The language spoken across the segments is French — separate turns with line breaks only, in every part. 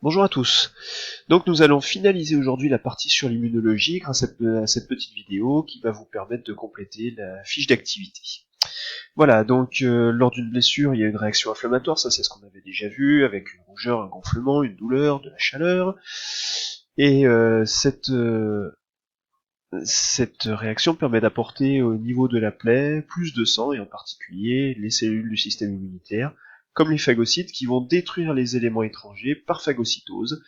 Bonjour à tous. Donc nous allons finaliser aujourd'hui la partie sur l'immunologie grâce à cette petite vidéo qui va vous permettre de compléter la fiche d'activité. Voilà, donc lors d'une blessure, il y a une réaction inflammatoire, ça c'est ce qu'on avait déjà vu, avec une rougeur, un gonflement, une douleur, de la chaleur. Et cette réaction permet d'apporter au niveau de la plaie plus de sang, et en particulier les cellules du système immunitaire, comme les phagocytes, qui vont détruire les éléments étrangers par phagocytose,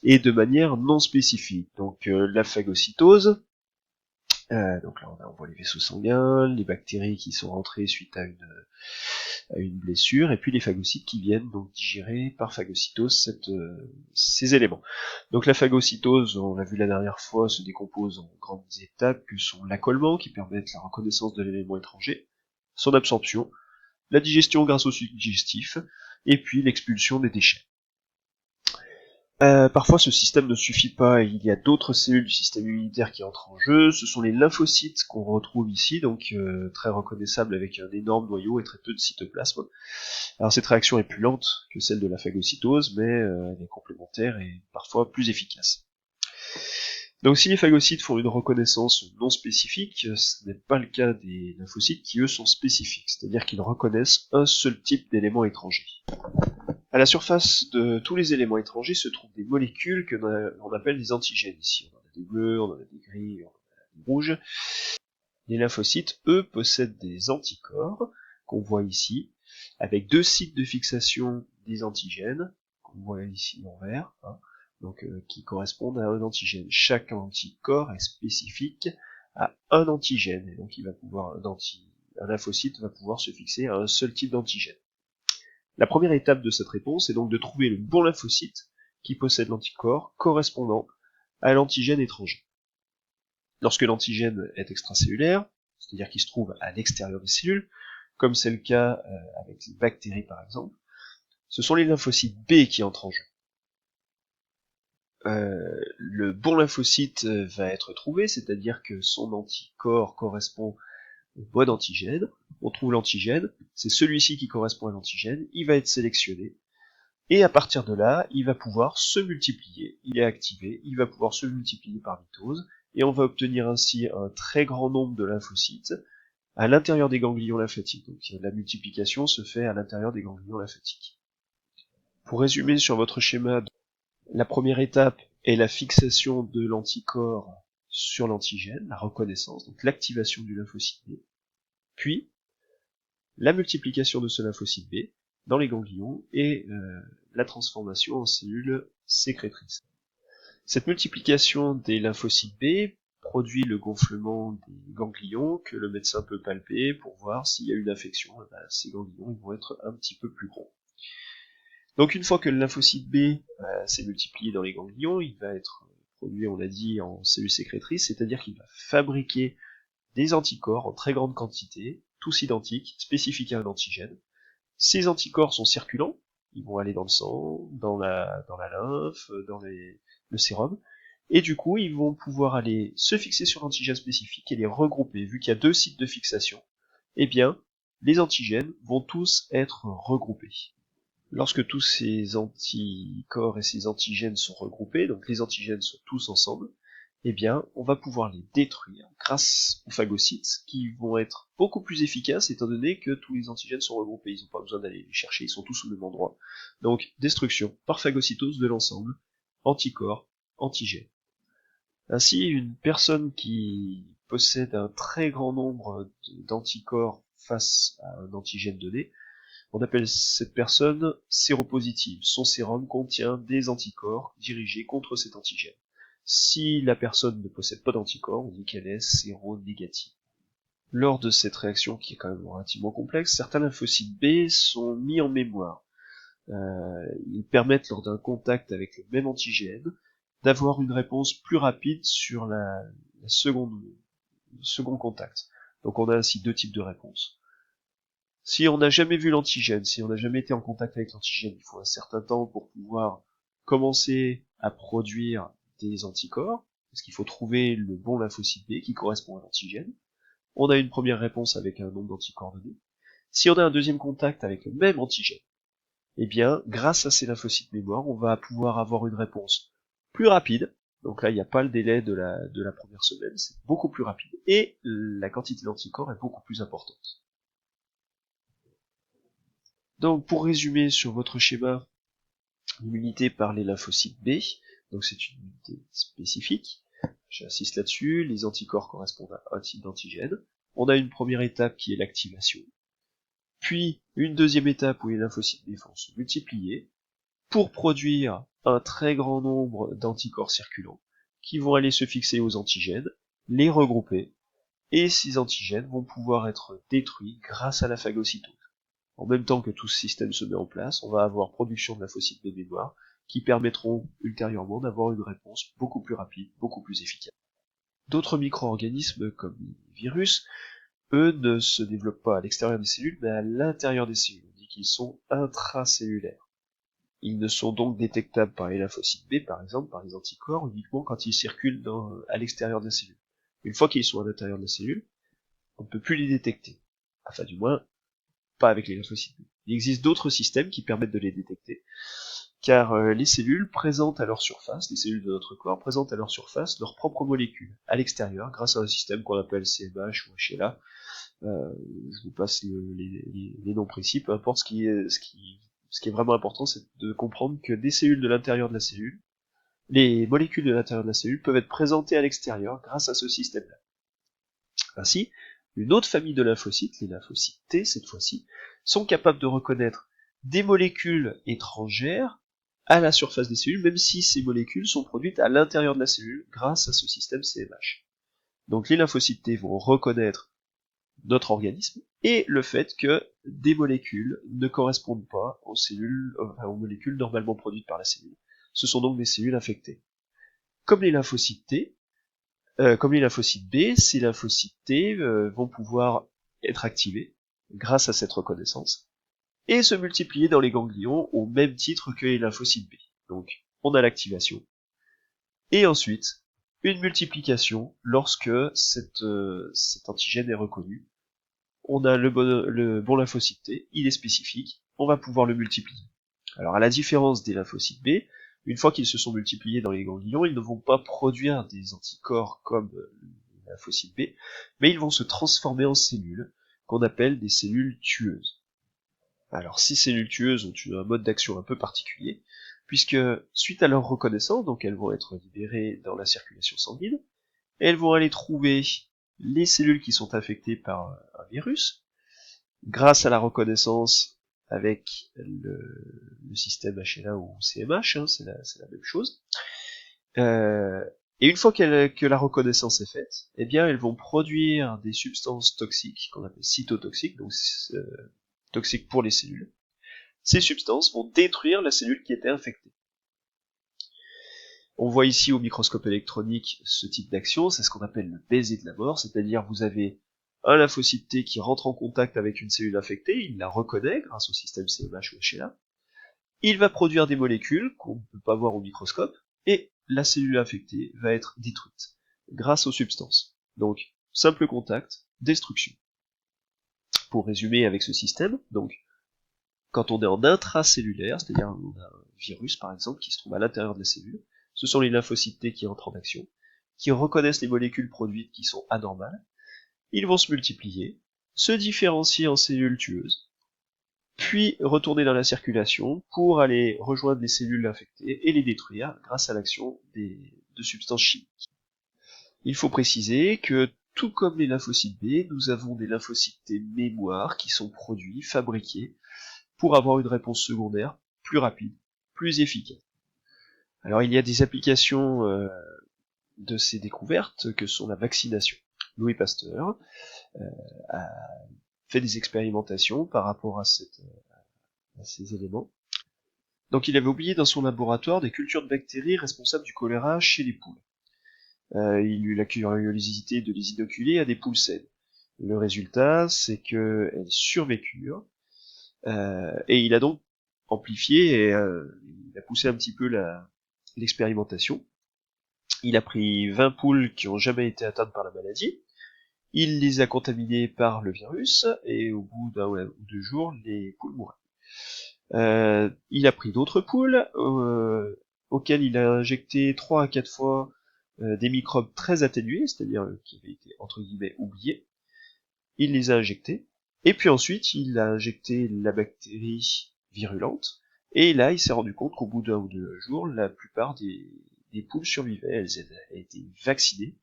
et de manière non spécifique. Donc la phagocytose, donc là on voit les vaisseaux sanguins, les bactéries qui sont rentrées suite à une blessure, et puis les phagocytes qui viennent donc digérer par phagocytose ces éléments. Donc la phagocytose, on l'a vu la dernière fois, se décompose en grandes étapes que sont l'accolement, qui permettent la reconnaissance de l'élément étranger, son absorption, la digestion grâce au suc digestif, et puis l'expulsion des déchets. Parfois ce système ne suffit pas et il y a d'autres cellules du système immunitaire qui entrent en jeu, ce sont les lymphocytes qu'on retrouve ici, donc très reconnaissables avec un énorme noyau et très peu de cytoplasme. Alors cette réaction est plus lente que celle de la phagocytose, mais elle est complémentaire et parfois plus efficace. Donc si les phagocytes font une reconnaissance non spécifique, ce n'est pas le cas des lymphocytes qui eux sont spécifiques, c'est-à-dire qu'ils reconnaissent un seul type d'élément étranger. À la surface de tous les éléments étrangers se trouvent des molécules que l'on appelle des antigènes. Ici, on en a des bleus, on en a des gris, on en a des rouges. Les lymphocytes, eux, possèdent des anticorps, qu'on voit ici, avec deux sites de fixation des antigènes, qu'on voit ici en vert, donc qui correspondent à un antigène. Chaque anticorps est spécifique à un antigène, et donc un lymphocyte va pouvoir se fixer à un seul type d'antigène. La première étape de cette réponse est donc de trouver le bon lymphocyte qui possède l'anticorps correspondant à l'antigène étranger. Lorsque l'antigène est extracellulaire, c'est-à-dire qu'il se trouve à l'extérieur des cellules, comme c'est le cas avec les bactéries par exemple, ce sont les lymphocytes B qui entrent en jeu. Le bon lymphocyte va être trouvé, c'est-à-dire que son anticorps correspond au bon antigène, on trouve l'antigène, c'est celui-ci qui correspond à l'antigène, il va être sélectionné, et à partir de là, il va pouvoir se multiplier, il est activé, il va pouvoir se multiplier par mitose, et on va obtenir ainsi un très grand nombre de lymphocytes à l'intérieur des ganglions lymphatiques. Donc la multiplication se fait à l'intérieur des ganglions lymphatiques. Pour résumer sur votre schéma, la première étape est la fixation de l'anticorps sur l'antigène, la reconnaissance, donc l'activation du lymphocyte B, puis la multiplication de ce lymphocyte B dans les ganglions et la transformation en cellules sécrétrices. Cette multiplication des lymphocytes B produit le gonflement des ganglions que le médecin peut palper pour voir s'il y a une infection. Ces ganglions ils vont être un petit peu plus gros. Donc une fois que le lymphocyte B s'est multiplié dans les ganglions, il va être produit, on l'a dit, en cellules sécrétrices, c'est-à-dire qu'il va fabriquer des anticorps en très grande quantité, tous identiques, spécifiques à un antigène. Ces anticorps sont circulants, ils vont aller dans le sang, dans la lymphe, dans le sérum, et du coup ils vont pouvoir aller se fixer sur l'antigène spécifique et les regrouper. Vu qu'il y a deux sites de fixation, eh bien les antigènes vont tous être regroupés. Lorsque tous ces anticorps et ces antigènes sont regroupés, donc les antigènes sont tous ensemble, eh bien, on va pouvoir les détruire grâce aux phagocytes, qui vont être beaucoup plus efficaces étant donné que tous les antigènes sont regroupés. Ils n'ont pas besoin d'aller les chercher, ils sont tous au même endroit. Donc, destruction par phagocytose de l'ensemble, anticorps, antigènes. Ainsi, une personne qui possède un très grand nombre d'anticorps face à un antigène donné, on appelle cette personne séropositive. Son sérum contient des anticorps dirigés contre cet antigène. Si la personne ne possède pas d'anticorps, on dit qu'elle est séronégative. Lors de cette réaction, qui est quand même relativement complexe, certains lymphocytes B sont mis en mémoire. Ils permettent, lors d'un contact avec le même antigène, d'avoir une réponse plus rapide sur le second contact. Donc on a ainsi deux types de réponses. Si on n'a jamais vu l'antigène, si on n'a jamais été en contact avec l'antigène, il faut un certain temps pour pouvoir commencer à produire des anticorps, parce qu'il faut trouver le bon lymphocyte B qui correspond à l'antigène. On a une première réponse avec un nombre d'anticorps donné. Si on a un deuxième contact avec le même antigène, eh bien, grâce à ces lymphocytes mémoire, on va pouvoir avoir une réponse plus rapide. Donc là, il n'y a pas le délai de la première semaine, c'est beaucoup plus rapide. Et la quantité d'anticorps est beaucoup plus importante. Donc, pour résumer sur votre schéma, l'immunité par les lymphocytes B, donc c'est une immunité spécifique. J'insiste là-dessus, les anticorps correspondent à un type d'antigène. On a une première étape qui est l'activation, puis une deuxième étape où les lymphocytes B vont se multiplier pour produire un très grand nombre d'anticorps circulants qui vont aller se fixer aux antigènes, les regrouper, et ces antigènes vont pouvoir être détruits grâce à la phagocytose. En même temps que tout ce système se met en place, on va avoir production de lymphocytes B mémoire qui permettront ultérieurement d'avoir une réponse beaucoup plus rapide, beaucoup plus efficace. D'autres micro-organismes, comme les virus, eux ne se développent pas à l'extérieur des cellules, mais à l'intérieur des cellules. On dit qu'ils sont intracellulaires. Ils ne sont donc détectables par les lymphocytes B, par exemple, par les anticorps, uniquement quand ils circulent à l'extérieur de la cellule. Une fois qu'ils sont à l'intérieur de la cellule, on ne peut plus les détecter. Enfin, du moins, pas avec les lymphocytes B. Il existe d'autres systèmes qui permettent de les détecter, car les cellules présentent à leur surface, les cellules de notre corps présentent à leur surface leurs propres molécules, à l'extérieur, grâce à un système qu'on appelle CMH ou HLA. Je vous passe les noms précis, peu importe. Ce qui est vraiment important, c'est de comprendre que des cellules de l'intérieur de la cellule, les molécules de l'intérieur de la cellule peuvent être présentées à l'extérieur grâce à ce système-là. Ainsi, une autre famille de lymphocytes, les lymphocytes T cette fois-ci, sont capables de reconnaître des molécules étrangères à la surface des cellules, même si ces molécules sont produites à l'intérieur de la cellule grâce à ce système CMH. Donc les lymphocytes T vont reconnaître notre organisme et le fait que des molécules ne correspondent pas aux molécules normalement produites par la cellule. Ce sont donc des cellules infectées. Comme les lymphocytes B, ces lymphocytes T vont pouvoir être activés grâce à cette reconnaissance et se multiplier dans les ganglions au même titre que les lymphocytes B. Donc, on a l'activation. Et ensuite, une multiplication lorsque cet antigène est reconnu. On a le bon lymphocyte T, il est spécifique, on va pouvoir le multiplier. Alors, à la différence des lymphocytes B, une fois qu'ils se sont multipliés dans les ganglions, ils ne vont pas produire des anticorps comme les lymphocytes B, mais ils vont se transformer en cellules qu'on appelle des cellules tueuses. Alors, ces cellules tueuses ont un mode d'action un peu particulier, puisque suite à leur reconnaissance, donc elles vont être libérées dans la circulation sanguine, elles vont aller trouver les cellules qui sont infectées par un virus, grâce à la reconnaissance avec le système HLA ou CMH, hein, c'est la même chose. Et une fois que la reconnaissance est faite, eh bien elles vont produire des substances toxiques qu'on appelle cytotoxiques, donc toxiques pour les cellules. Ces substances vont détruire la cellule qui était infectée. On voit ici au microscope électronique ce type d'action, c'est ce qu'on appelle le baiser de la mort, c'est-à-dire vous avez un lymphocyte T qui rentre en contact avec une cellule infectée, il la reconnaît grâce au système CMH ou HLA, il va produire des molécules qu'on ne peut pas voir au microscope, et la cellule infectée va être détruite grâce aux substances. Donc, simple contact, destruction. Pour résumer avec ce système, donc, quand on est en intracellulaire, c'est-à-dire on a un virus par exemple qui se trouve à l'intérieur de la cellule, ce sont les lymphocytes T qui entrent en action, qui reconnaissent les molécules produites qui sont anormales, ils vont se multiplier, se différencier en cellules tueuses, puis retourner dans la circulation pour aller rejoindre les cellules infectées et les détruire grâce à l'action de substances chimiques. Il faut préciser que tout comme les lymphocytes B, nous avons des lymphocytes T mémoire qui sont produits, fabriqués, pour avoir une réponse secondaire plus rapide, plus efficace. Alors il y a des applications de ces découvertes que sont la vaccination. Louis Pasteur a fait des expérimentations par rapport à ces éléments. Donc il avait oublié dans son laboratoire des cultures de bactéries responsables du choléra chez les poules. Il eut la curiosité de les inoculer à des poules saines. Le résultat, c'est qu'elles survécurent, et il a donc amplifié et il a poussé un petit peu l'expérimentation. Il a pris 20 poules qui n'ont jamais été atteintes par la maladie, il les a contaminées par le virus, et au bout d'un ou deux jours, les poules mouraient. Il a pris d'autres poules, auxquelles il a injecté 3 à 4 fois des microbes très atténués, c'est-à-dire qui avaient été entre guillemets oubliés. Il les a injectés, et puis ensuite il a injecté la bactérie virulente, et là il s'est rendu compte qu'au bout d'un ou deux jours, la plupart des poules survivaient, elles avaient été vaccinées,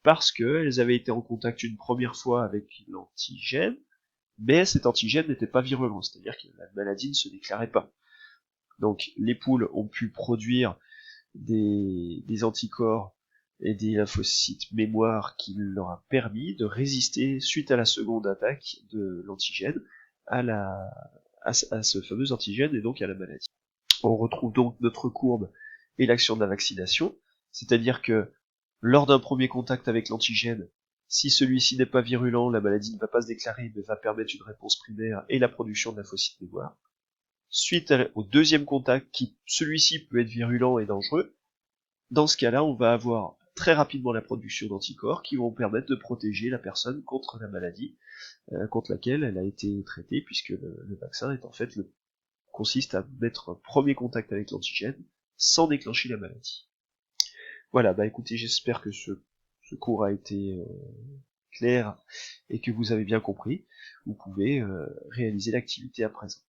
parce qu'elles avaient été en contact une première fois avec l'antigène, mais cet antigène n'était pas virulent, c'est-à-dire que la maladie ne se déclarait pas. Donc les poules ont pu produire des anticorps et des lymphocytes mémoire qui leur a permis de résister suite à la seconde attaque de l'antigène à ce fameux antigène et donc à la maladie. On retrouve donc notre courbe et l'action de la vaccination, c'est-à-dire que lors d'un premier contact avec l'antigène, si celui-ci n'est pas virulent, la maladie ne va pas se déclarer mais va permettre une réponse primaire et la production de lymphocytes mémoire. Suite au deuxième contact, celui-ci peut être virulent et dangereux, dans ce cas-là, on va avoir très rapidement la production d'anticorps qui vont permettre de protéger la personne contre la maladie contre laquelle elle a été traitée, puisque le vaccin est en fait consiste à mettre un premier contact avec l'antigène sans déclencher la maladie. Voilà, bah écoutez, j'espère que ce cours a été clair et que vous avez bien compris. Vous pouvez réaliser l'activité à présent.